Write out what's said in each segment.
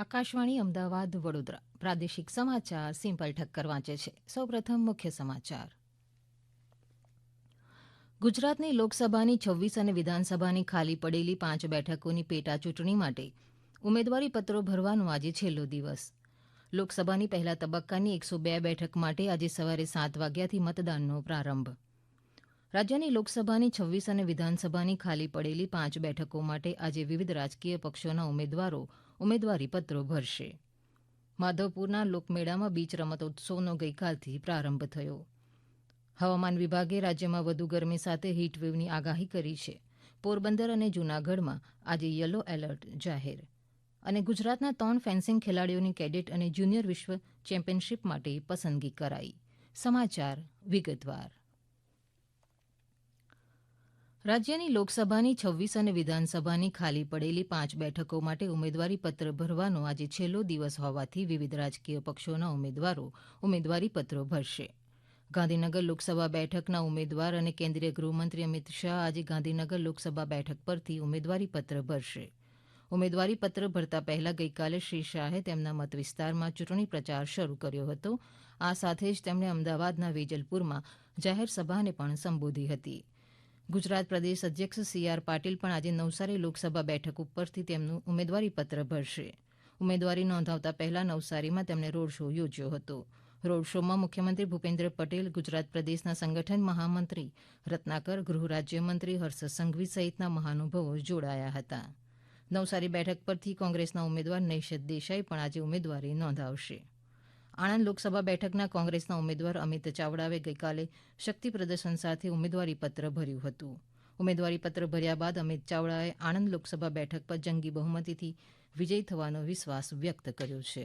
આકાશવાણી અમદાવાદ વડોદરા પ્રાદેશિક સમાચાર સિમ્પલ ઠક્કર વાંચે છે. સૌપ્રથમ મુખ્ય સમાચાર. ગુજરાતની લોકસભાની 26 અને વિધાનસભાની ખાલી પડેલી 5 બેઠકોની પેટા ચૂંટણી માટે ઉમેદવારી પત્રો ભરવાનો આજે છેલ્લો દિવસ. લોકસભાની પહેલા તબક્કાની 102 બેઠક માટે આજે સવારે 7 વાગ્યાથી મતદાનનો પ્રારંભ. રાજ્યની લોકસભાની 26 અને વિધાનસભાની ખાલી પડેલી 5 બેઠકો માટે આજે વિવિધ રાજકીય પક્ષોના ઉમેદવારો ઉમેદવારી પત્રો ભરશે. માધવપુરના લોકમેળામાં બીચ રમતોત્સવનો ગઈકાલથી પ્રારંભ થયો. હવામાન વિભાગે રાજ્યમાં વધુ ગરમી સાથે હીટવેવની આગાહી કરી છે. પોરબંદર અને જૂનાગઢમાં આજે યલો એલર્ટ જાહેર. અને ગુજરાતના 3 ફેન્સિંગ ખેલાડીઓની કેડેટ અને જુનિયર વિશ્વ ચેમ્પિયનશિપ માટે પસંદગી કરાઈ. સમાચાર વિગતવાર. રાજ્યની લોકસભાની 26 અને વિધાનસભાની ખાલી પડેલી 5 બેઠકો માટે ઉમેદવારી પત્ર ભરવાનો આજે છેલ્લો દિવસ હોવાથી વિવિધ રાજકીય પક્ષોના ઉમેદવારો ઉમેદવારી પત્રો ભરશે. ગાંધીનગર લોકસભા બેઠકના ઉમેદવાર અને કેન્દ્રીય ગૃહમંત્રી અમિત શાહ આજે ગાંધીનગર લોકસભા બેઠક પરથી ઉમેદવારી પત્ર ભરશે. ઉમેદવારી પત્ર ભરતા પહેલા ગઈકાલે શ્રી શાહે તેમના મતવિસ્તારમાં ચૂંટણી પ્રચાર શરૂ કર્યો હતો. આ સાથે જ તેમણે અમદાવાદના વેજલપુરમાં જાહેર સભાને પણ સંબોધી હતી. ગુજરાત પ્રદેશ અધ્યક્ષ સી.આર. પાટીલ પણ આજે નવસારી લોકસભા બેઠક ઉપરથી તેમનું ઉમેદવારી પત્ર ભરશે. ઉમેદવારી નોંધાવતા પહેલા નવસારીમાં તેમણે રોડ શો યોજ્યો હતો. રોડ શોમાં મુખ્યમંત્રી ભૂપેન્દ્ર પટેલ, ગુજરાત પ્રદેશના સંગઠન મહામંત્રી રત્નાકર, ગૃહ રાજ્યમંત્રી હર્ષ સંઘવી સહિતના મહાનુભાવો જોડાયા હતા. નવસારી બેઠક પરથી કોંગ્રેસના ઉમેદવાર નૈશત દેસાઈ પણ આજે ઉમેદવારી નોંધાવશે. આણંદ લોકસભા બેઠકના કોંગ્રેસના ઉમેદવાર અમિત ચાવડાએ ગઈકાલે શક્તિ પ્રદર્શન સાથે ઉમેદવારી પત્ર ભર્યું હતું. ઉમેદવારી પત્ર ભર્યા બાદ અમિત ચાવડાએ આણંદ લોકસભા બેઠક પર જંગી બહુમતીથી વિજયી થવાનો વિશ્વાસ વ્યક્ત કર્યો છે.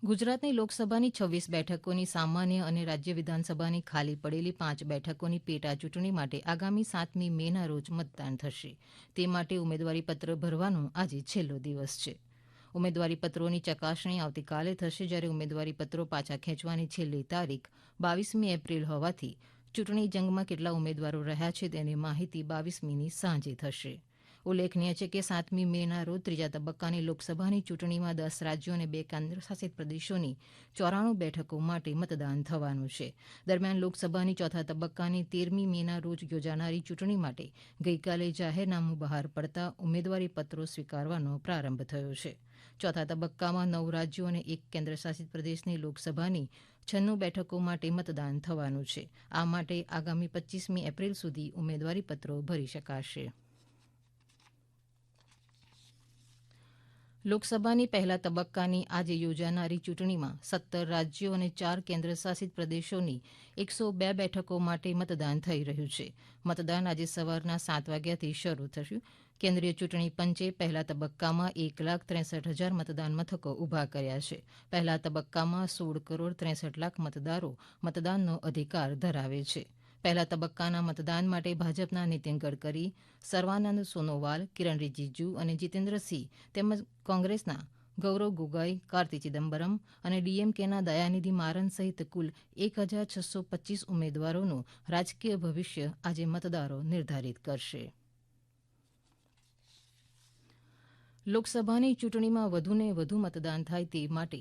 ગુજરાતની લોકસભાની 26 બેઠકોની સામાન્ય અને રાજ્ય વિધાનસભાની ખાલી પડેલી 5 બેઠકોની પેટા ચૂંટણી માટે આગામી 7મી મેના રોજ મતદાન થશે. તે માટે ઉમેદવારી પત્ર ભરવાનો આજે છેલ્લો દિવસ છે. ઉમેદવારી પત્રોની ચકાસણી આવતીકાલે થશે, જ્યારે ઉમેદવારી પત્રો પાછા ખેંચવાની છેલ્લી તારીખ 22મી એપ્રિલ હોવાથી ચૂંટણી જંગમાં કેટલા ઉમેદવારો રહ્યા છે તેની માહિતી 22મીની સાંજે થશે. ઉલ્લેખનીય છે કે 7મી મેના રોજ ત્રીજા તબક્કાની લોકસભાની ચૂંટણીમાં 10 રાજ્યો અને 2 કેન્દ્રશાસિત પ્રદેશોની 94 બેઠકો માટે મતદાન થવાનું છે. દરમિયાન લોકસભાની ચોથા તબક્કાની 13મી મેના રોજ યોજાનારી ચૂંટણી માટે ગઈકાલે જાહેરનામું બહાર પડતા ઉમેદવારી પત્રો સ્વીકારવાનો પ્રારંભ થયો છે. ચોથા તબક્કામાં 9 રાજ્યો અને 1 કેન્દ્રશાસિત પ્રદેશની લોકસભાની 96 બેઠકો માટે મતદાન થવાનું છે. આ માટે આગામી 25મી એપ્રિલ સુધી ઉમેદવારી પત્રો ભરી શકાશે. લોકસભાની પહેલા તબક્કાની આજે યોજાનારી ચૂંટણીમાં 17 રાજ્યો અને 4 કેન્દ્રશાસિત પ્રદેશોની 102 બેઠકો માટે મતદાન થઈ રહ્યું છે. મતદાન આજે સવારના 7 વાગ્યાથી શરૂ થયું. કેન્દ્રીય ચૂંટણી પંચે પહેલા તબક્કામાં 1,63,000 મતદાન મથકો ઊભા કર્યા છે. પહેલા તબક્કામાં 16 કરોડ 63 લાખ મતદારો મતદાનનો અધિકાર ધરાવે છે. પહેલા તબક્કાના મતદાન માટે ભાજપના નીતિન ગડકરી, સર્વાનંદ સોનોવાલ, કિરણ રિજિજુ અને જીતેન્દ્રસિંહ તેમજ કોંગ્રેસના ગૌરવ ગોગોઈ, કાર્તિ ચિદમ્બરમ અને ડીએમકેના દયાનિધિ મારન સહિત કુલ 1,625 ઉમેદવારોનું રાજકીય ભવિષ્ય આજે મતદારો નિર્ધારિત કરશે. લોકસભાની ચૂંટણીમાં વધુને વધુ મતદાન થાય તે માટે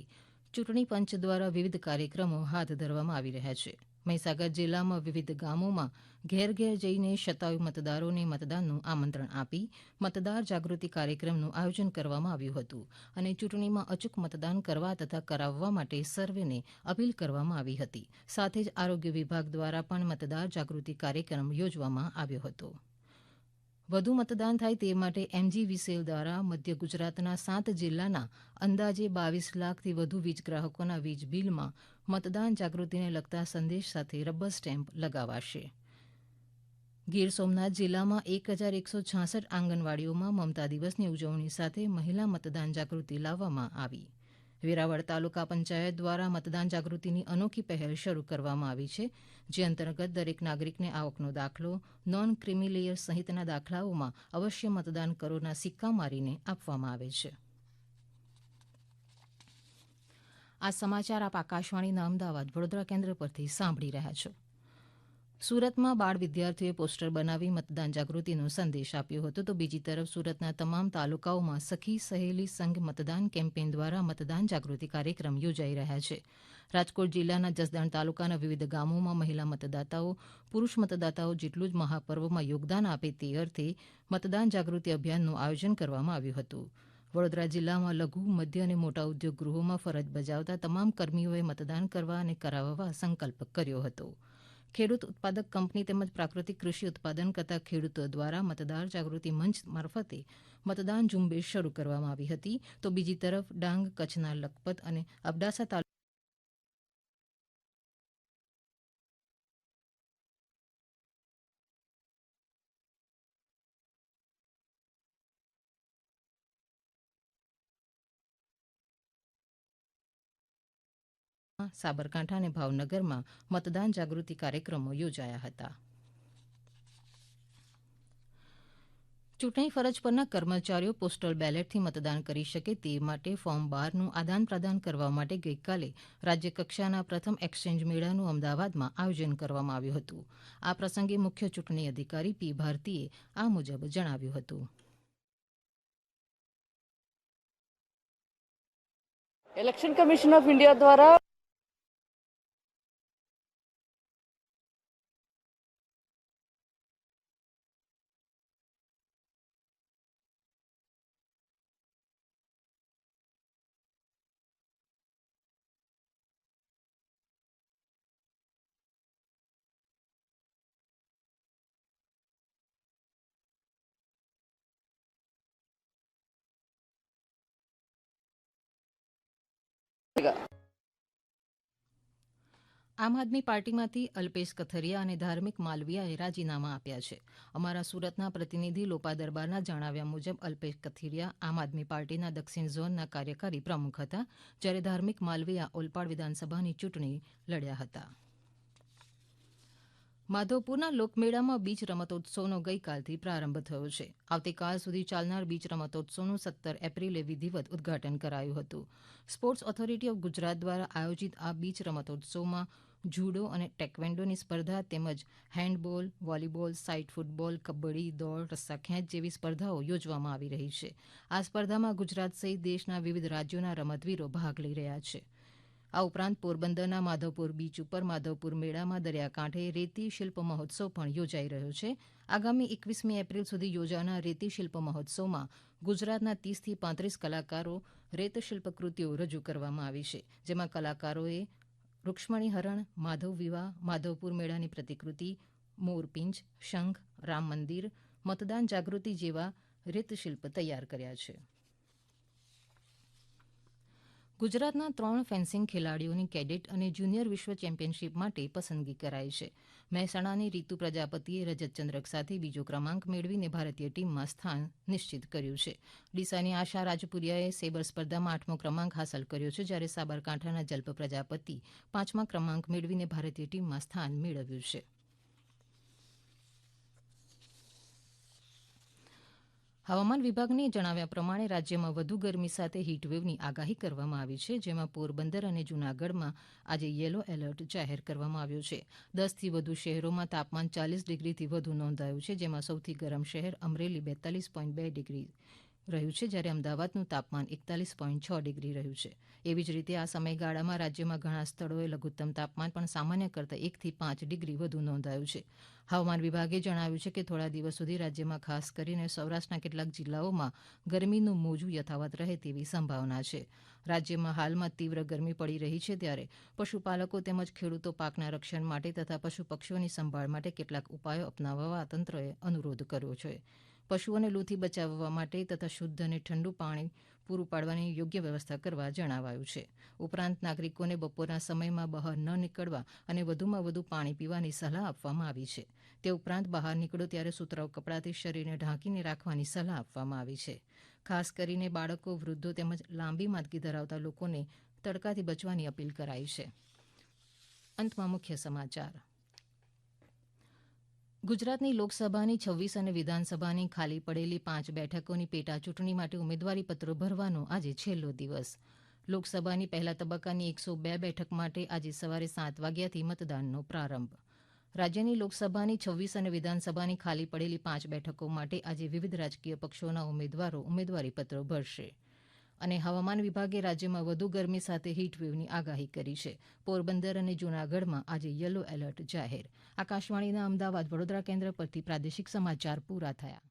ચૂંટણી પંચ દ્વારા વિવિધ કાર્યક્રમો હાથ ધરવામાં આવી રહ્યા છે. મહીસાગર જિલ્લામાં વિવિધ ગામોમાં ઘેર ઘેર જઈને શતાયુ મતદારોને મતદાનનું આમંત્રણ આપી મતદાર જાગૃતિ કાર્યક્રમનું આયોજન કરવામાં આવ્યું હતું અને ચૂંટણીમાં અચૂક મતદાન કરવા તથા કરાવવા માટે સર્વેને અપીલ કરવામાં આવી હતી. સાથે જ આરોગ્ય વિભાગ દ્વારા પણ મતદાર જાગૃતિ કાર્યક્રમ યોજવામાં આવ્યો હતો. વધુ મતદાન થાય તે માટે એમજીવીસીએલ દ્વારા મધ્ય ગુજરાતના 7 જિલ્લાના અંદાજે 22 લાખથી વધુ વીજ ગ્રાહકોના વીજ બિલમાં મતદાન જાગૃતિને લગતા સંદેશ સાથે રબર સ્ટેમ્પ લગાવાશે. ગીર સોમનાથ જિલ્લામાં 1,166 આંગણવાડીઓમાં મમતા દિવસની ઉજવણી સાથે મહિલા મતદાન જાગૃતિ લાવવામાં આવી. વેરાવળ તાલુકા પંચાયત દ્વારા મતદાન જાગૃતિની અનોખી પહેલ શરૂ કરવામાં આવી છે, જે અંતર્ગત દરેક નાગરિકને આવકનો દાખલો, નોન ક્રિમિલેયર સહિતના દાખલાઓમાં અવશ્ય મતદાન કરોના સિક્કા મારીને આપવામાં આવે છે. આ સમાચાર આપ આકાશવાણીના અમદાવાદ વડોદરા કેન્દ્ર પરથી સાંભળી રહ્યા છો. સુરતમાં બાળ વિદ્યાર્થીઓએ પોસ્ટર બનાવી મતદાન જાગૃતિનો સંદેશ આપ્યો હતો તો બીજી તરફ સુરતના તમામ તાલુકાઓમાં સખી સહેલી સંઘ મતદાન કેમ્પેઈન દ્વારા મતદાન જાગૃતિ કાર્યક્રમ યોજાઈ રહ્યા છે. રાજકોટ જિલ્લાના જસદણ તાલુકાના વિવિધ ગામોમાં મહિલા મતદાતાઓ પુરૂષ મતદાતાઓ જેટલું જ મહાપર્વમાં યોગદાન આપે તે અર્થે મતદાન જાગૃતિ અભિયાનનું આયોજન કરવામાં આવ્યું હતું. વડોદરા જિલ્લામાં લઘુ મધ્ય અને મોટા ઉદ્યોગ ગૃહોમાં ફરજ બજાવતા તમામ કર્મીઓએ મતદાન કરવા અને કરાવવા સંકલ્પ કર્યો હતો. ખેડૂત ઉત્પાદક કંપની તેમજ પ્રાકૃતિક કૃષિ ઉત્પાદન કરતા ખેડૂતો દ્વારા મતદાર જાગૃતિ મંચ મારફતે મતદાન ઝુંબેશ શરૂ કરવામાં આવી હતી તો બીજી તરફ ડાંગ કચ્છના લખપત અને અબડાસા તાલુકા સાબરકાંઠા અને ભાવનગરમાં મતદાન જાગૃતિ કાર્યક્રમો યોજાયા હતા. ચૂંટણી ફરજ પરના કર્મચારીઓ પોસ્ટલ બેલેટથી મતદાન કરી શકે તે માટે ફોર્મ 12નું આદાન પ્રદાન કરવા માટે ગઈકાલે રાજ્યકક્ષાના પ્રથમ એક્સચેન્જ મેળાનું અમદાવાદમાં આયોજન કરવામાં આવ્યું હતું. આ પ્રસંગે મુખ્ય ચૂંટણી અધિકારી પી ભારતીએ આ મુજબ જણાવ્યું હતું. ઇલેક્શન કમિશન ઓફ ઇન્ડિયા દ્વારા આમ આદમી પાર્ટીમાંથી અલ્પેશ કથિરિયા અને ધાર્મિક માલવીયાએ રાજીનામા આપ્યા છે. અમારા સુરતના પ્રતિનિધિ લોપા દરબારના જણાવ્યા મુજબ અલ્પેશ કથિરિયા આમ આદમી પાર્ટીના દક્ષિણ ઝોનના કાર્યકારી પ્રમુખ હતા જ્યારે ધાર્મિક માલવીયા ઓલપાડ વિધાનસભાની ચૂંટણી લડ્યા હતા. માધવપુરના લોકમેળામાં બીચ રમતોત્સવનો ગઈકાલથી પ્રારંભ થયો છે. આવતીકાલ સુધી ચાલનાર બીચ રમતોત્સવનું 17 એપ્રિલે વિધિવત ઉદ્ઘાટન કરાયું હતું. સ્પોર્ટ્સ ઓથોરિટી ઓફ ગુજરાત દ્વારા આયોજિત આ બીચ રમતોત્સવમાં જુડો અને ટેકવેન્ડોની સ્પર્ધા તેમજ handball, volleyball, site football, kabaddi, દોડ, રસ્સાખેંચ જેવી સ્પર્ધાઓ યોજવામાં આવી રહી છે. આ સ્પર્ધામાં ગુજરાત સહિત દેશના વિવિધ રાજ્યોના રમતવીરો ભાગ લઈ રહ્યા છે. આ ઉપરાંત પોરબંદરના માધવપુર બીચ ઉપર માધવપુર મેળામાં દરિયાકાંઠે રેતી શિલ્પ મહોત્સવ પણ યોજાઈ રહ્યો છે. આગામી 21મી એપ્રિલ સુધી યોજાનાર રેતી શિલ્પ મહોત્સવમાં ગુજરાતના 30થી 35 કલાકારો રેતશિલ્પ કૃતિઓ રજૂ કરવામાં આવી છે. જેમાં કલાકારોએ રૂક્ષ્મણી હરણ, માધવ વિવાહ, માધવપુર મેળાની પ્રતિકૃતિ, મોરપિંચ, શંખ, રામ મંદિર, મતદાન જાગૃતિ જેવા રેતશિલ્પ તૈયાર કર્યા છે. ગુજરાતના 3 ફેન્સિંગ ખેલાડીઓની કેડેટ અને જુનિયર વિશ્વ ચેમ્પિયનશિપ માટે પસંદગી કરાઈ છે. મહેસાણાની રીતુ પ્રજાપતિએ રજત ચંદ્રક સાથે બીજો ક્રમાંક મેળવીને ભારતીય ટીમમાં સ્થાન નિશ્ચિત કર્યું છે. ડીસાની આશા રાજપુરિયાએ સેબર સ્પર્ધામાં 8મો ક્રમાંક હાંસલ કર્યો છે જ્યારે સાબરકાંઠાના જલ્પ પ્રજાપતિ 5મા ક્રમાંક મેળવીને ભારતીય ટીમમાં સ્થાન મેળવ્યું છે. હવામાન વિભાગના જણાવ્યા પ્રમાણે રાજ્યમાં વધુ ગરમી સાથે હીટવેવની આગાહી કરવામાં આવી છે. જેમાં પોરબંદર અને જૂનાગઢમાં આજે યલો એલર્ટ જાહેર કરવામાં આવ્યું છે. 10થી વધુ શહેરોમાં તાપમાન 40 ડિગ્રીથી વધુ નોંધાયું છે. જેમાં સૌથી ગરમ શહેર અમરેલી 42.2 ડિગ્રી રહ્યું છે જ્યારે અમદાવાદનું તાપમાન 41.6 ડિગ્રી રહ્યું છે. એવી જ રીતે આ સમયગાળામાં રાજ્યમાં ઘણા સ્થળોએ લઘુત્તમ તાપમાન પણ સામાન્ય કરતાં 1થી 5 ડિગ્રી વધુ નોંધાયું છે. હવામાન વિભાગે જણાવ્યું છે કે થોડા દિવસ સુધી રાજ્યમાં ખાસ કરીને સૌરાષ્ટ્રના કેટલાક જિલ્લાઓમાં ગરમીનું મોજું યથાવત રહે તેવી સંભાવના છે. રાજ્યમાં હાલમાં તીવ્ર ગરમી પડી રહી છે ત્યારે પશુપાલકો તેમજ ખેડૂતો પાકના રક્ષણ માટે તથા પશુ પક્ષીઓની સંભાળ માટે કેટલાક ઉપાયો અપનાવવા તંત્રએ અનુરોધ કર્યો છે. પશુઓને લૂથી બચાવવા માટે તથા શુદ્ધ અને ઠંડુ પાણી પૂરું પાડવાની યોગ્ય વ્યવસ્થા કરવા જણાવાયું છે. ઉપરાંત નાગરિકોને બપોરના સમયમાં બહાર ન નીકળવા અને વધુમાં વધુ પાણી પીવાની સલાહ આપવામાં આવી છે. તે ઉપરાંત બહાર નીકળો ત્યારે સુતરાઉ કપડાથી શરીરને ઢાંકીને રાખવાની સલાહ આપવામાં આવી છે. ખાસ કરીને બાળકો, વૃદ્ધો તેમજ લાંબી માંદગી ધરાવતા લોકોને તડકાથી બચવાની અપીલ કરાઈ છે. અંતમાં મુખ્ય સમાચાર. ગુજરાતની લોકસભાની 26 અને વિધાનસભાની ખાલી પડેલી 5 બેઠકોની પેટા ચૂંટણી માટે ઉમેદવારીપત્રો ભરવાનો આજે છેલ્લો દિવસ. લોકસભાની પહેલા તબક્કાની 102 બેઠક માટે આજે સવારે 7 વાગ્યાથી મતદાનનો પ્રારંભ. રાજ્યની લોકસભાની 26 અને વિધાનસભાની ખાલી પડેલી 5 બેઠકો માટે આજે વિવિધ રાજકીય પક્ષોના ઉમેદવારો ઉમેદવારીપત્રો ભરશે. અને હવામાન વિભાગે રાજ્યમાં વધુ ગરમી સાથે હીટવેવની આગાહી કરી છે. પોરબંદર અને જૂનાગઢમાં આજે યલો એલર્ટ જાહેર. આકાશવાણીના અમદાવાદ વડોદરા કેન્દ્ર પરથી પ્રાદેશિક સમાચાર પૂરા થયા.